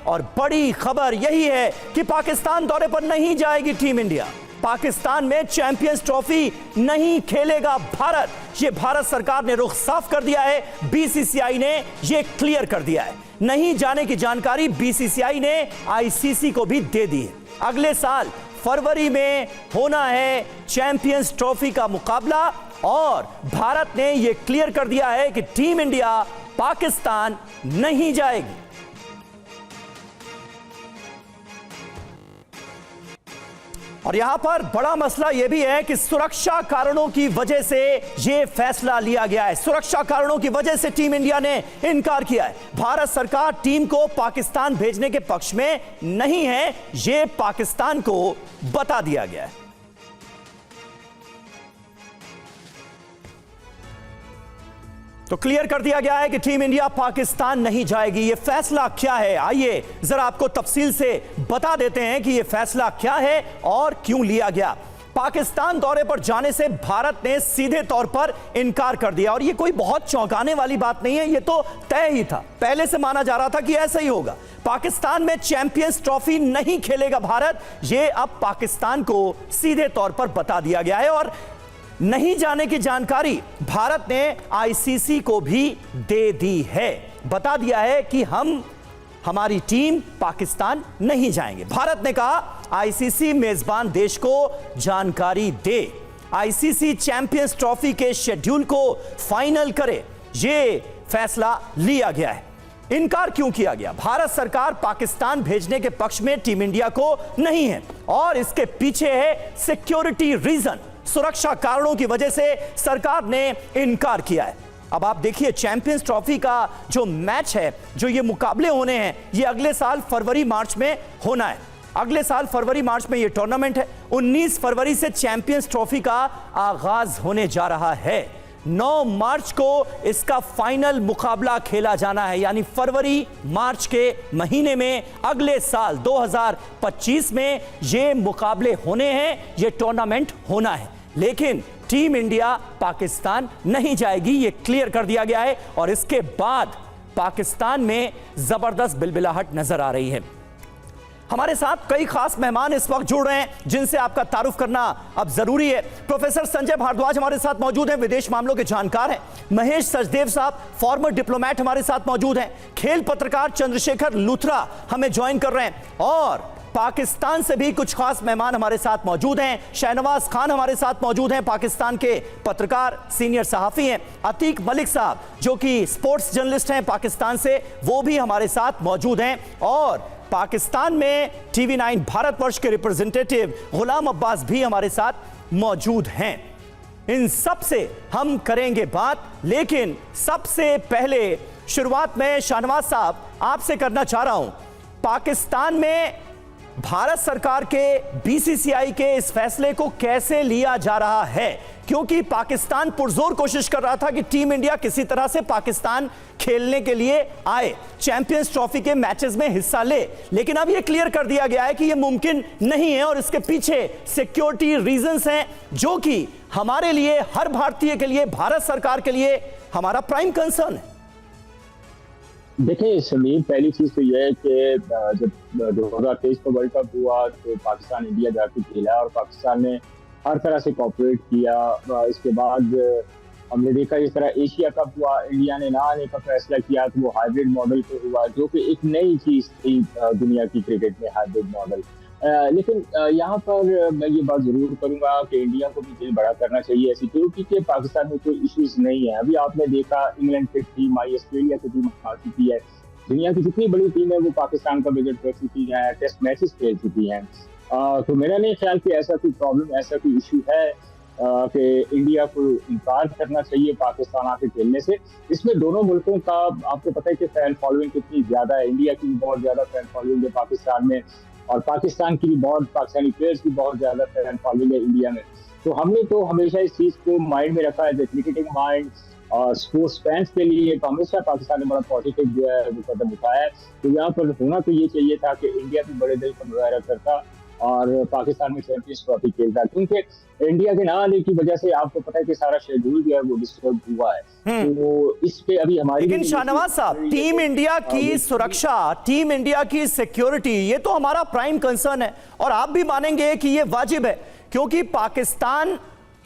और बड़ी खबर यही है कि पाकिस्तान दौरे पर नहीं जाएगी टीम इंडिया। पाकिस्तान में चैंपियंस ट्रॉफी नहीं खेलेगा भारत। ये भारत सरकार ने रुख साफ कर दिया है, बीसीसीआई ने ये क्लियर कर दिया है। नहीं जाने की जानकारी बीसीसीआई ने आईसीसी को भी दे दी है। अगले साल फरवरी में होना है चैंपियंस ट्रॉफी का मुकाबला और भारत ने यह क्लियर कर दिया है कि टीम इंडिया पाकिस्तान नहीं जाएगी। और यहां पर बड़ा मसला यह भी है कि सुरक्षा कारणों की वजह से यह फैसला लिया गया है। सुरक्षा कारणों की वजह से टीम इंडिया ने इनकार किया है। भारत सरकार टीम को पाकिस्तान भेजने के पक्ष में नहीं है, यह पाकिस्तान को बता दिया गया है। तो क्लियर कर दिया गया है कि टीम इंडिया पाकिस्तान नहीं जाएगी। यह फैसला क्या है, आइए जरा आपको तफसील से बता देते हैं कि यह फैसला क्या है और क्यों लिया गया। पाकिस्तान दौरे पर जाने से भारत ने सीधे तौर पर इनकार कर दिया और यह कोई बहुत चौंकाने वाली बात नहीं है, यह तो तय ही था, पहले से माना जा रहा था कि ऐसा ही होगा। पाकिस्तान में चैंपियंस ट्रॉफी नहीं खेलेगा भारत, यह अब पाकिस्तान को सीधे तौर पर बता दिया गया है। और नहीं जाने की जानकारी भारत ने आईसीसी को भी दे दी है, बता दिया है कि हमारी टीम पाकिस्तान नहीं जाएंगे। भारत ने कहा आईसीसी मेजबान देश को जानकारी दे, आईसीसी चैंपियंस ट्रॉफी के शेड्यूल को फाइनल करे, यह फैसला लिया गया है। इनकार क्यों किया गया? भारत सरकार पाकिस्तान भेजने के पक्ष में टीम इंडिया को नहीं है और इसके पीछे है सिक्योरिटी रीजन, सुरक्षा कारणों की वजह से सरकार ने इनकार किया है। अब आप देखिए चैंपियंस ट्रॉफी का जो मैच है, जो ये मुकाबले होने हैं, ये अगले साल फरवरी मार्च में होना है। अगले साल फरवरी मार्च में ये टूर्नामेंट है। 19 फरवरी से चैंपियंस ट्रॉफी का आगाज होने जा रहा है। 9 मार्च को इसका फाइनल मुकाबला खेला जाना है, यानी फरवरी मार्च के महीने में अगले साल 2025 में ये मुकाबले होने हैं, ये टूर्नामेंट होना है। लेकिन टीम इंडिया पाकिस्तान नहीं जाएगी, ये क्लियर कर दिया गया है। और इसके बाद पाकिस्तान में जबरदस्त बिलबिलाहट नजर आ रही है। हमारे साथ कई खास मेहमान इस वक्त जुड़ रहे हैं जिनसे आपका तारुफ करना अब जरूरी है। प्रोफेसर संजय भारद्वाज हमारे साथ मौजूद हैं, विदेश मामलों के जानकार हैं। महेश सचदेव साहब फॉर्मर डिप्लोमेट हमारे साथ मौजूद हैं। खेल पत्रकार चंद्रशेखर लूथरा हमें ज्वाइन कर रहे हैं और पाकिस्तान से भी कुछ खास मेहमान हमारे साथ मौजूद हैं। शहनवाज खान हमारे साथ मौजूद हैं, पाकिस्तान के पत्रकार सीनियर सहाफी हैं। अतीक मलिक साहब जो कि स्पोर्ट्स जर्नलिस्ट हैं पाकिस्तान से, वो भी हमारे साथ मौजूद हैं। और पाकिस्तान में TV9 भारतवर्ष के रिप्रेजेंटेटिव गुलाम अब्बास भी हमारे साथ मौजूद हैं। इन सब से हम करेंगे बात, लेकिन सबसे पहले शुरुआत में शहनवाज साहब आपसे करना चाह रहा हूं, पाकिस्तान में भारत सरकार के बीसीसीआई के इस फैसले को कैसे लिया जा रहा है? क्योंकि पाकिस्तान पुरजोर कोशिश कर रहा था कि टीम इंडिया किसी तरह से पाकिस्तान खेलने के लिए आए, चैंपियंस ट्रॉफी के मैचेस में हिस्सा ले, लेकिन अब यह क्लियर कर दिया गया है कि यह मुमकिन नहीं है और इसके पीछे सिक्योरिटी रीजंस हैं जो कि हमारे लिए, हर भारतीय के लिए, भारत सरकार के लिए हमारा प्राइम कंसर्न है। देखिए समीर, पहली चीज तो यह है कि जब 2023 का वर्ल्ड कप हुआ तो पाकिस्तान इंडिया जाके खेला और पाकिस्तान ने हर तरह से कोऑपरेट किया। इसके बाद हमने देखा जिस तरह एशिया कप हुआ, इंडिया ने ना आने का फैसला किया तो वो हाइब्रिड मॉडल पे हुआ, जो कि एक नई चीज थी दुनिया की क्रिकेट में, हाइब्रिड मॉडल। लेकिन यहाँ पर मैं ये बात जरूर करूंगा कि इंडिया को भी दिल बड़ा करना चाहिए सिक्योरिटी के। पाकिस्तान में कोई इश्यूज नहीं है। अभी आपने देखा इंग्लैंड की टीम आई, ऑस्ट्रेलिया की टीम आ चुकी है, दुनिया की जितनी बड़ी टीम है वो पाकिस्तान का विजिट कर चुकी है, टेस्ट मैचेस खेल चुकी हैं। तो मेरा नहीं ख्याल कि ऐसा कोई प्रॉब्लम, ऐसा कोई इशू है कि इंडिया को इनकार करना चाहिए पाकिस्तान आके खेलने से। इसमें दोनों मुल्कों का आपको पता है कि फैन फॉलोइंग कितनी ज्यादा है। इंडिया की भी बहुत ज्यादा फैन फॉलोइंग है पाकिस्तान में, और पाकिस्तान की भी बहुत, पाकिस्तानी प्लेयर्स की बहुत ज्यादा फैन फॉलोइंग है इंडिया में। तो हमने तो हमेशा इस चीज को माइंड में रखा है, क्रिकेटिंग माइंड और स्पोर्ट्स फैंस के लिए तो हमेशा पाकिस्तान ने बड़ा पॉजिटिव जो है वो कदम उठाया है। तो यहाँ पर होना तो ये चाहिए था कि इंडिया भी बड़े दिल का मुजाहरा करता और पाकिस्तान में चैंपियंस ट्रॉफी खेलता है, क्योंकि इंडिया के ना आने की वजह से आपको पता है कि सारा शेड्यूल जो है वो डिस्टर्ब हुआ है। तो इस पे अभी हमारी, लेकिन शाहनवाज साहब, टीम इंडिया की सुरक्षा, टीम इंडिया की सिक्योरिटी, ये तो हमारा प्राइम कंसर्न है और आप भी मानेंगे कि ये वाजिब है, क्योंकि पाकिस्तान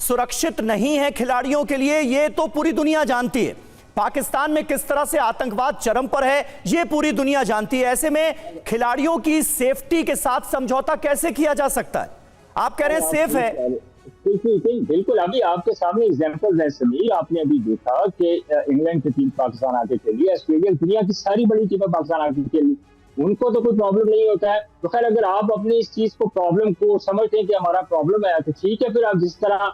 सुरक्षित नहीं है खिलाड़ियों के लिए, ये तो पूरी दुनिया जानती है। पाकिस्तान में किस तरह से आतंकवाद चरम पर है, ये पूरी दुनिया जानती है। ऐसे में खिलाड़ियों की सेफ्टी के साथ समझौता कैसे किया जा सकता है? आप कह रहे हैं सेफ है। बिल्कुल, अभी आपके सामने एग्जांपल है समीर, आपने अभी देखा कि इंग्लैंड की टीम पाकिस्तान आके खेली, ऑस्ट्रेलिया, दुनिया की सारी बड़ी टीमें पाकिस्तान आके खेली, उनको तो कोई प्रॉब्लम नहीं होता है। तो खैर, अगर आप अपनी इस चीज को, प्रॉब्लम को समझते हैं कि हमारा प्रॉब्लम है, तो ठीक है, फिर आप जिस तरह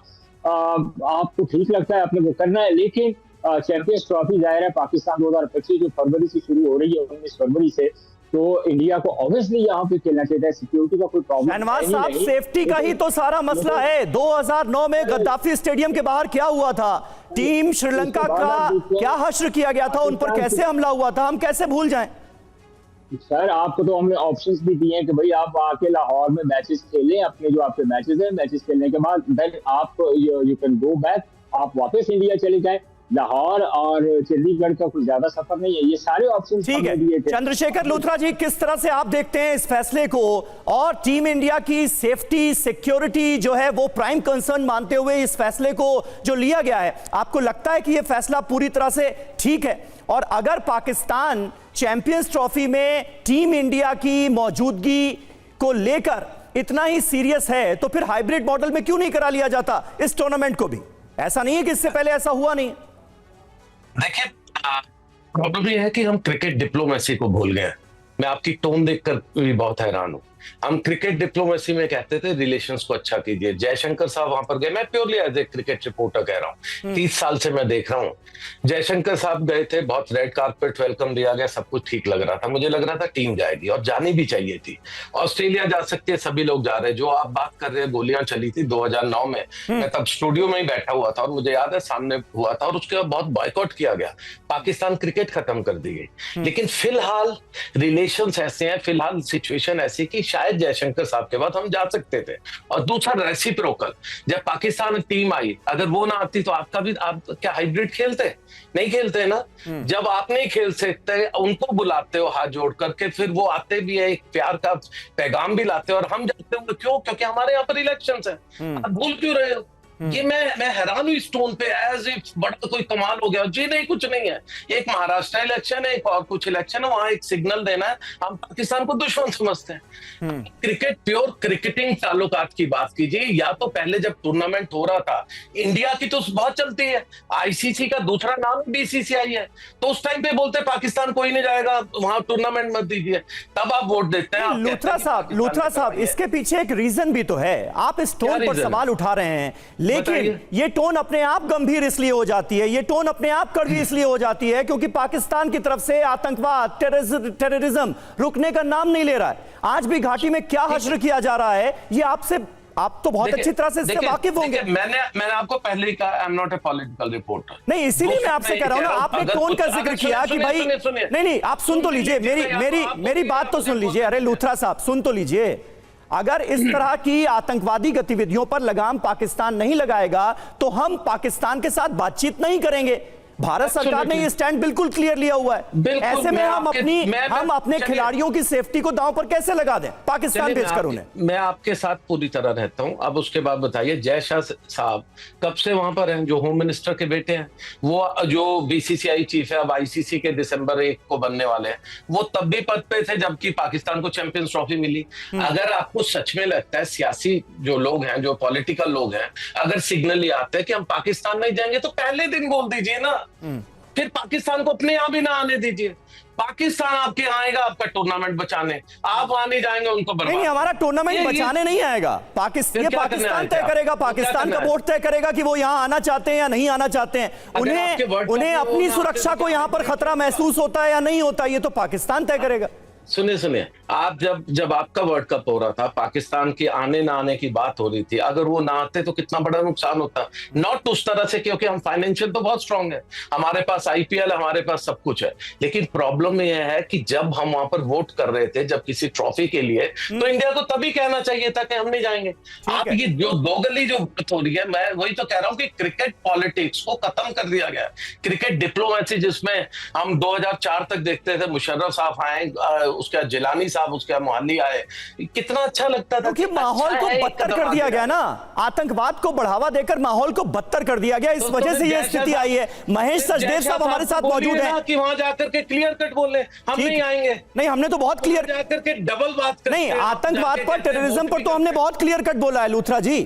आपको ठीक लगता है अपने को करना है। लेकिन चैंपियंस ट्रॉफी जाहिर है पाकिस्तान 2025 जो फरवरी से शुरू हो रही है, 19 फरवरी से, तो इंडिया को ऑब्वियसली यहाँ पे खेलना चाहिए। सिक्योरिटी का कोई प्रॉब्लम शहनवाज साहब, सेफ्टी का ही तो सारा मसला है। 2009 में गद्दाफी स्टेडियम के बाहर क्या हुआ था? टीम श्रीलंका का क्या हश्र किया गया था, उन पर कैसे हमला हुआ था, हम कैसे भूल जाएं? सर, आपको तो हमने ऑप्शंस भी दिए हैं कि भाई आप आके लाहौर में मैचेस खेलें, अपने जो आपके मैचेस हैं, मैचेस खेलने के बाद देन आप यू कैन गो बैक, आप वापस इंडिया चले जाएं। लाहौर और चंडीगढ़ का कोई ज्यादा सफर नहीं है, ये सारे ऑप्शन ठीक है। चंद्रशेखर लूथरा जी, किस तरह से आप देखते हैं इस फैसले को, और टीम इंडिया की सेफ्टी सिक्योरिटी जो है वो प्राइम कंसर्न मानते हुए इस फैसले को जो लिया गया है, आपको लगता है कि यह फैसला पूरी तरह से ठीक है? और अगर पाकिस्तान चैंपियंस ट्रॉफी में टीम इंडिया की मौजूदगी को लेकर इतना ही सीरियस है, तो फिर हाइब्रिड मॉडल में क्यों नहीं करा लिया जाता इस टूर्नामेंट को भी? ऐसा नहीं है कि इससे पहले ऐसा हुआ नहीं? देखिए, प्रॉब्लम ये है कि हम क्रिकेट डिप्लोमेसी को भूल गए। मैं आपकी टोन देखकर भी बहुत हैरान हूं। हम क्रिकेट डिप्लोमेसी में कहते थे रिलेशंस को अच्छा कीजिए। जयशंकर साहब वहां पर गए, मैं purely as a cricket reporter कह रहा हूँ, 30 साल से मैं देख रहा हूँ। जयशंकर साहब गए थे, बहुत रेड कारपेट वेलकम दिया गया, सब कुछ ठीक लग रहा था, मुझे लग रहा था टीम जाएगी और जानी भी चाहिए थी। ऑस्ट्रेलिया जा सकती है, सभी लोग जा रहे हैं। जो आप बात कर रहे हैं, गोलियां चली थी 2009 में, मैं तब स्टूडियो में ही बैठा हुआ था और मुझे याद है सामने हुआ था, और उसके बाद बहुत बॉयकॉट किया गया, पाकिस्तान क्रिकेट खत्म कर दी गई। लेकिन फिलहाल रिलेशंस ऐसे हैं, फिलहाल सिचुएशन ऐसी कि शायद जयशंकर साहब के बाद हम जा सकते थे। और दूसरा रेसिप्रोकल, जब पाकिस्तान टीम आई, अगर वो ना आती तो आपका भी, आप क्या हाइब्रिड खेलते? नहीं खेलते ना। जब आप नहीं खेल सकते, उनको बुलाते हो हाथ जोड़ करके, फिर वो आते भी है, एक प्यार का पैगाम भी लाते हो, और हम जाते हो क्यों? क्योंकि हमारे यहाँ पर इलेक्शंस है। आप भूल क्यों रहे हो? ये मैं हैरान हूँ इस टोन पे, एज इफ बड़ा कोई कमाल हो गया। जी नहीं, कुछ नहीं है। एक महाराष्ट्र इलेक्शन है, एक और कुछ इलेक्शन है, वहां एक सिग्नल देना है। हम पाकिस्तान को दुश्मन समझते हैं। क्रिकेट, प्योर क्रिकेटिंग ताल्लुकात की बात कीजिए, या तो पहले जब टूर्नामेंट हो रहा था, इंडिया की तो बहुत चलती है, आईसीसी का दूसरा नाम बीसीसीआई है, तो उस टाइम पे बोलते पाकिस्तान कोई नहीं जाएगा वहां, टूर्नामेंट मत दीजिए, तब आप वोट देते हैं। लूथरा साहब, इसके पीछे एक रीजन भी तो है। आप इस टोन पर सवाल उठा रहे हैं, लेकिन ये टोन अपने आप गंभीर इसलिए हो जाती है, ये टोन अपने आप कड़वी इसलिए हो जाती है क्योंकि पाकिस्तान की तरफ से आतंकवाद, टेररिज्म रुकने का नाम नहीं ले रहा है। आज भी घाटी में क्या हश्र किया जा रहा है, ये आप तो बहुत अच्छी तरह से इससे वाकिफ होंगे। मैंने आपको पहले ही कहा, I am not a political reporter. नहीं, इसीलिए मैं आपसे कह रहा हूं ना, आपने टोन का जिक्र किया कि भाई, नहीं, आप सुन तो लीजिए, मेरी बात तो सुन लीजिए। अरे लूथरा साहब, सुन तो लीजिए। अगर इस तरह की आतंकवादी गतिविधियों पर लगाम पाकिस्तान नहीं लगाएगा तो हम पाकिस्तान के साथ बातचीत नहीं करेंगे। भारत सरकार ने ये स्टैंड बिल्कुल क्लियर लिया हुआ है। ऐसे में हम अपने खिलाड़ियों की सेफ्टी को दांव पर कैसे लगा दें पाकिस्तान भेजकर उन्हें? मैं आपके साथ पूरी तरह रहता हूं। अब उसके बाद बताइए, जय शाह साहब कब से वहां पर हैं? जो होम मिनिस्टर के बेटे हैं, वो जो बीसीसीआई चीफ है, अब आईसीसी के दिसंबर 1 को बनने वाले हैं, वो तब भी पद पे थे जबकि पाकिस्तान को चैंपियंस ट्रॉफी मिली। अगर आपको सच में लगता है, सियासी जो लोग हैं, जो पॉलिटिकल लोग हैं, अगर सिग्नल ये आते हैं कि हम पाकिस्तान नहीं जाएंगे, तो पहले दिन बोल दीजिए ना। फिर पाकिस्तान को अपने यहाँ भी ना आने दीजिए। पाकिस्तान आपके यहाँ आएगा आपका टूर्नामेंट बचाने, आप वहां नहीं जाएंगे उनको बर्बाद। नहीं, हमारा टूर्नामेंट बचाने नहीं आएगा। पाकिस्तान तय करेगा, पाकिस्तान का बोर्ड तय करेगा कि वो यहाँ आना चाहते हैं या नहीं आना चाहते हैं। उन्हें अपनी सुरक्षा को यहाँ पर खतरा महसूस होता है या नहीं होता, ये तो पाकिस्तान तय करेगा। सुनिए, आप जब आपका वर्ल्ड कप हो रहा था, पाकिस्तान के आने ना आने की बात हो रही थी, अगर वो ना आते तो कितना बड़ा नुकसान होता। नॉट उस तरह से, क्योंकि हम फाइनेंशियल तो बहुत स्ट्रांग है, हमारे पास आईपीएल, हमारे पास सब कुछ है। लेकिन प्रॉब्लम यह है कि जब हम वहां पर वोट कर रहे थे, जब किसी ट्रॉफी के लिए, तो इंडिया को तभी कहना चाहिए था कि हम नहीं जाएंगे। आप ये जो दोगली जो बात हो रही है, मैं वही तो कह रहा हूं कि क्रिकेट पॉलिटिक्स को खत्म कर दिया गया। क्रिकेट डिप्लोमेसी जिसमें हम 2004 तक देखते थे, मुशर्रफ साहब आए, उसके जिलानी साहब, उसके मोहाली आए, कितना अच्छा लगता था। क्योंकि माहौल को बदतर कर दिया गया ना, आतंकवाद को बढ़ावा देकर माहौल को बदतर कर दिया गया, इस वजह से यह स्थिति आई है। महेश सचदेव साहब हमारे साथ मौजूद हैं कि वहां जाकर के क्लियर कट बोले हम नहीं आएंगे। नहीं, हमने तो बहुत क्लियर जाकर के डबल बात नहीं, आतंकवाद पर, टेररिज्म पर तो हमने बहुत क्लियर कट बोला है लूथरा जी।